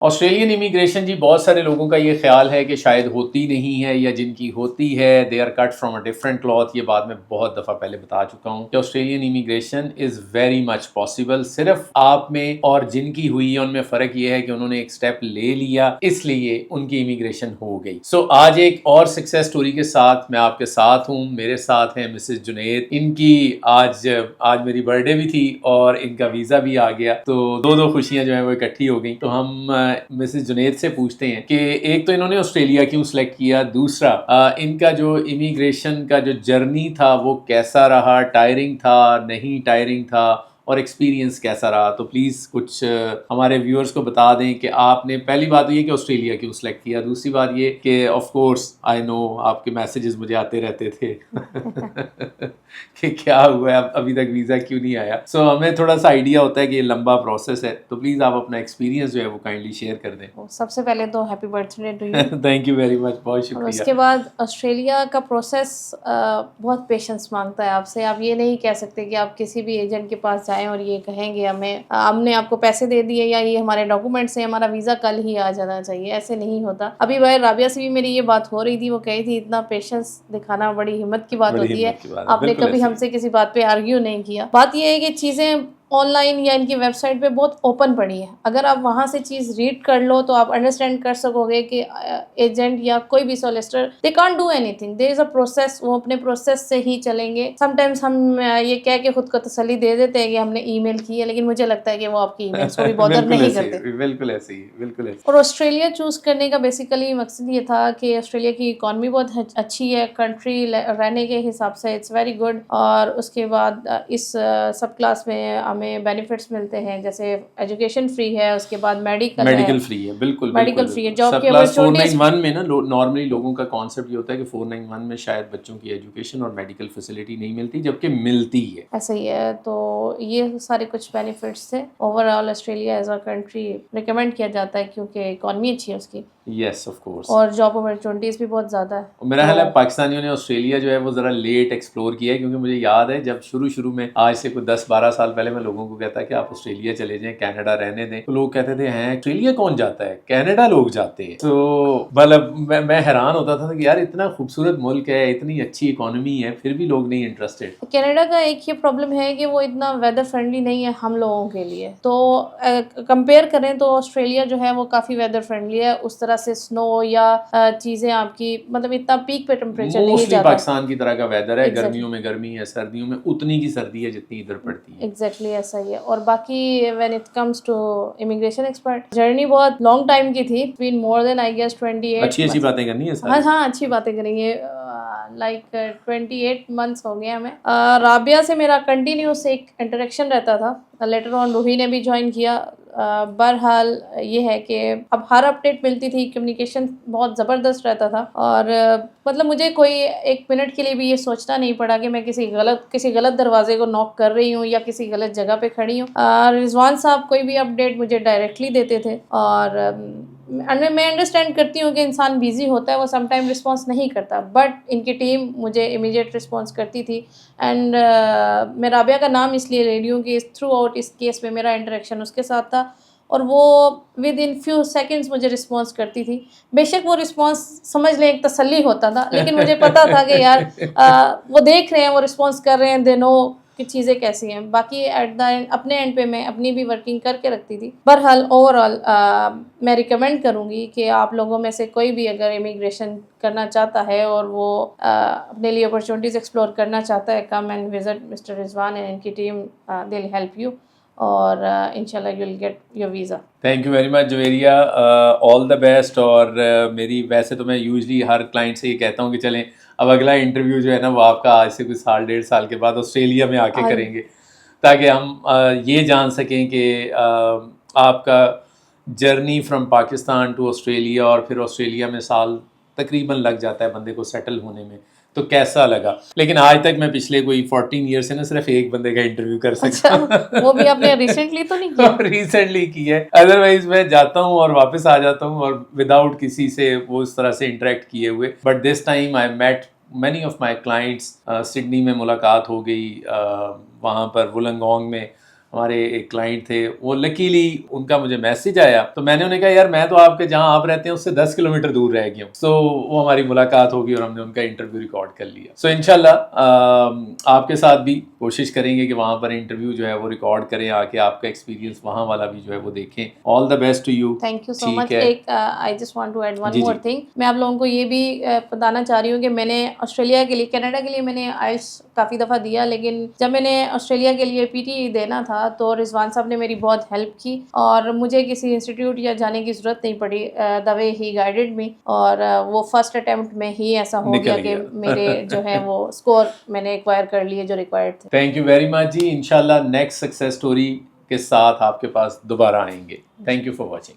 Australian immigration جی بہت سارے لوگوں کا یہ خیال ہے کہ شاید ہوتی نہیں ہے، یا جن کی ہوتی ہے they are cut from a different cloth. یہ بات میں بہت دفعہ پہلے بتا چکا ہوں کہ Australian immigration is very much possible. صرف آپ میں اور جن کی ہوئی ہے ان میں فرق یہ ہے کہ انہوں نے ایک اسٹیپ لے لیا، اس لیے ان کی امیگریشن ہو گئی. سو آج ایک اور سکسیس سٹوری کے ساتھ میں آپ کے ساتھ ہوں. میرے ساتھ ہیں مسز جنید. ان کی آج میری برتھ ڈے بھی تھی اور ان کا ویزا بھی آ گیا، تو دو خوشیاں جو ہیں وہ اکٹھی ہو گئیں. تو ہم مسز جنید سے پوچھتے ہیں کہ ایک تو انہوں نے آسٹریلیا کیوں سلیکٹ کیا، دوسرا ان کا جو امیگریشن کا جو جرنی تھا وہ کیسا رہا، ٹائرنگ تھا نہیں ٹائرنگ تھا، اور ایکسپیرینس کیسا رہا. تو پلیز کچھ ہمارے ویورز کو بتا دیں کہ آپ نے پہلی بات یہ کہ آسٹریلیا کیوں سلیکٹ کیا، دوسری بات یہ کہ آف کورس آئی نو آپ کے میسیجز مجھے آتے رہتے تھے کہ کیا ہوا ہے ابھی تک ویزا کیوں نہیں آیا. سو ہمیں تھوڑا سا آئیڈیا ہوتا ہے کہ یہ لمبا پروسیس ہے، تو پلیز آپ اپنا ایکسپیرینس جو ہے وہ کائنڈلی شیئر کر دیں. سب سے پہلے تو happy birthday to you. Thank you very much, بہت اور شکریہ. اس کے بعد آسٹریلیا کا پروسیس بہت پیشنس مانگتا ہے آپ سے. آپ یہ نہیں کہہ سکتے کہ آپ کسی بھی ایجنٹ کے پاس جائیں اور یہ کہیں گے ہم نے آپ کو پیسے دے دیے یا یہ ہمارے ڈاکومنٹس ہیں، ہمارا ویزا کل ہی آ جانا چاہیے. ایسے نہیں ہوتا. ابھی بھائی رابعہ سے بھی میری یہ بات ہو رہی تھی، وہ کہی تھی اتنا پیشنس دکھانا بڑی ہمت کی بات ہوتی ہے. آپ نے کبھی ہم سے کسی بات پہ آرگیو نہیں کیا. بات یہ ہے کہ چیزیں آن لائن یا ان کی ویب سائٹ پہ بہت اوپن پڑی ہے. اگر آپ وہاں سے چیز ریڈ کر لو تو آپ انڈرسٹینڈ کر سکو گے کہ ایجنٹ یا کوئی بھی solicitor they can't do anything, there is a process. وہ اپنے پروسیس سے ہی چلیں گے. سم ٹائمس ہم یہ کہہ کے خود کو تسلی دے دیتے ہیں کہ ہم نے ای میل کی ہے، لیکن مجھے لگتا ہے کہ وہ آپ کی ای میلس کو بھی بادر نہیں کرتے. بالکل ایسے ہی، بالکل ایسے. اور آسٹریلیا چوز کرنے کا بیسیکلی مقصد یہ تھا کہ آسٹریلیا کی اکانومی بہت اچھی ہے، کنٹری رہنے کے حساب سے اٹس ویری گڈ. اور اس کے بعد اس سب کلاس میں ہمیں بینیفٹس ملتے ہیں، جیسے ایجوکیشن فری ہے، اس کے بعد میڈیکل فری ہے. بالکل میڈیکل فری ہے. جاب سب کی کلاس اپرچونیٹیز 491 میں نا نارملی لوگوں کا کانسیپٹ یہ ہوتا ہے کہ 491 میں شاید بچوں کی ایجوکیشن اور میڈیکل فیسلٹی نہیں ملتی، جبکہ ملتی ہے. ایسا ہی ہے. تو یہ سارے کچھ بینیفٹس تھے. Over all Australia as a country recommend کیا جاتا ہے کیونکہ اکانومی اچھی ہے اس کی. Yes of course. اور جاب اپرچونیٹیز بھی بہت زیادہ ہے. میرا خیال ہے پاکستانیوں نے آسٹریلیا جو ہے وہ ذرا لیٹ ایکسپلور کیا ہے، کیونکہ مجھے یاد ہے جب شروع میں آج سے کوئی 10-12 سال پہلے میں لوگوں کو کہتا کہ آپ آسٹریلیا چلے جائیں، کینیڈا رہنے دیں، تو لوگ کہتے تھے ہیں آسٹریلیا کون جاتا ہے، کینیڈا لوگ جاتے ہیں. تو مطلب میں حیران ہوتا تھا کہ یار اتنا خوبصورت ملک ہے، اتنی اچھی اکانومی ہے، پھر بھی لوگ نہیں انٹرسٹڈ. کینیڈا کا ایک یہ پرابلم ہے کہ وہ اتنا ویدر فرینڈلی نہیں ہے ہم لوگوں کے لیے. تو کمپیئر کریں تو آسٹریلیا جو ہے وہ کافی ویدر فرینڈلی ہے. اس طرح سے سنو یا چیزیں آپ کی مطلب اتنا پیک پہ ٹیمپریچر نہیں جاتا. پاکستان کی طرح کا ویدر ہے، گرمیوں میں گرمی ہے، سردیوں میں اتنی کی سردی ہے جتنی ادھر پڑتی ہے. ایگزیکٹلی ایسا ہی ہے. اور باقی when it comes to immigration expert, journey بہت لانگ ٹائم کی تھی. Been more than I guess 28. اچھی باتیں کرنی ہے. ہاں اچھی باتیں کریں گے. لائک 28 months ہو گئے ہمیں. رابعہ سے میرا کنٹینیوس ایک انٹریکشن رہتا تھا. لیٹر آن روحی نے بھی جوائن کیا. بہرحال یہ ہے کہ اب ہر اپڈیٹ ملتی تھی، کمیونیکیشن بہت زبردست رہتا تھا. اور مطلب مجھے کوئی ایک منٹ کے لیے بھی یہ سوچنا نہیں پڑا کہ میں کسی غلط دروازے کو نوک کر رہی ہوں یا کسی غلط جگہ پہ کھڑی ہوں. رضوان صاحب کوئی بھی اپڈیٹ مجھے ڈائریکٹلی دیتے تھے. اور میں انڈرسٹینڈ کرتی ہوں کہ انسان بیزی ہوتا ہے، وہ سم ٹائم رسپانس نہیں کرتا، بٹ ان کی ٹیم مجھے امیڈیٹ رسپانس کرتی تھی. اینڈ میں رابعہ کا نام اس لیے لے رہی ہوں کہ تھرو آؤٹ اس کیس میں میرا انٹریکشن اس کے ساتھ تھا، اور وہ ود ان فیو سیکنڈس مجھے رسپانس کرتی تھی. بے شک وہ رسپانس سمجھ لیں ایک تسلی ہوتا تھا، لیکن مجھے پتا تھا کہ یار وہ دیکھ رہے ہیں، وہ رسپانس کر رہے ہیں، دے نو کہ چیزیں کیسی ہیں. باقی ایٹ دا اینڈ اپنے اینڈ پہ میں اپنی بھی ورکنگ کر کے رکھتی تھی. بہرحال اوور آل میں ریکمینڈ کروں گی کہ آپ لوگوں میں سے کوئی بھی اگر امیگریشن کرنا چاہتا ہے اور وہ اپنے لیے اپرچونیٹیز ایکسپلور کرنا چاہتا ہے، come and visit Mr Rizwan and ان کی team, they will help you. اور انشاءاللہ you will get your visa. Thank you very much Javeria, all the best. اور میری ویسے تو میں یوزلی ہر کلائنٹ سے یہ کہتا ہوں کہ چلیں اب اگلا انٹرویو جو ہے نا وہ آپ کا آج سے کچھ 1.5 سال کے بعد آسٹریلیا میں آ کے کریں گے، تاکہ ہم یہ جان سکیں کہ آپ کا journey from Pakistan to Australia, اور پھر آسٹریلیا میں سال تقریباً لگ جاتا ہے بندے کو سیٹل ہونے میں، تو کیسا لگا. لیکن آج تک میں پچھلے کوئی 14 ایئر سے نا صرف ایک بندے کا انٹرویو کر سکتا ہوں. وہ بھی آپ نے ریسنٹلی تو نہیں کیا؟ ریسنٹلی کی ہے، ادروائز میں جاتا ہوں اور واپس آ جاتا ہوں اور وداؤٹ کسی سے وہ اس طرح سے انٹریکٹ کیے ہوئے. But this time I met many of my clients. Sydney میں ملاقات ہو گئی، وہاں پر وولنگونگ میں ہمارے ایک کلائنٹ تھے, وہ لکیلی ان کا مجھے میسج آیا تو میں نے انہیں کہا یار میں تو آپ کے جہاں آپ رہتے ہیں اس سے 10 کلومیٹر دور رہ گیا ہوں. سو وہ ہماری ملاقات ہوگی اور ہم نے ان کا انٹرویو ریکارڈ کر لیا. سو انشاءاللہ آپ کے ساتھ بھی کوشش کریں گے کہ وہاں پر انٹرویو جو ہے وہ ریکارڈ کریں, آ کے آپ کا ایکسپیرینس وہاں والا بھی جو ہے وہ دیکھیں. All the best to you. Thank you so much. ایک I just want to add one more thing. میں آپ لوگوں کو یہ بھی بتانا چاہ رہی ہوں کہ میں نے آسٹریلیا کے لیے, کینیڈا کے لیے میں نے آئلس کافی دفعہ دیا, لیکن جب میں نے آسٹریلیا کے لیے PTE دینا تھا تو رضوان صاحب نے میری بہت ہیلپ کی اور مجھے کسی انسٹیٹیوٹ یا جانے کی ضرورت نہیں پڑی. دا وے ہی گائیڈڈ می, اور وہ فرسٹ اٹیمپٹ میں ہی ایسا ہو گیا کہ میرے جو ہے وہ اسکور میں نے ایکوائر کر لیے جو ریکوائرڈ تھے. تھینک یو ویری مچ جی. انشاءاللہ نیکسٹ سکسیس اسٹوری کے ساتھ آپ کے پاس دوبارہ آئیں گے. Thank you for watching.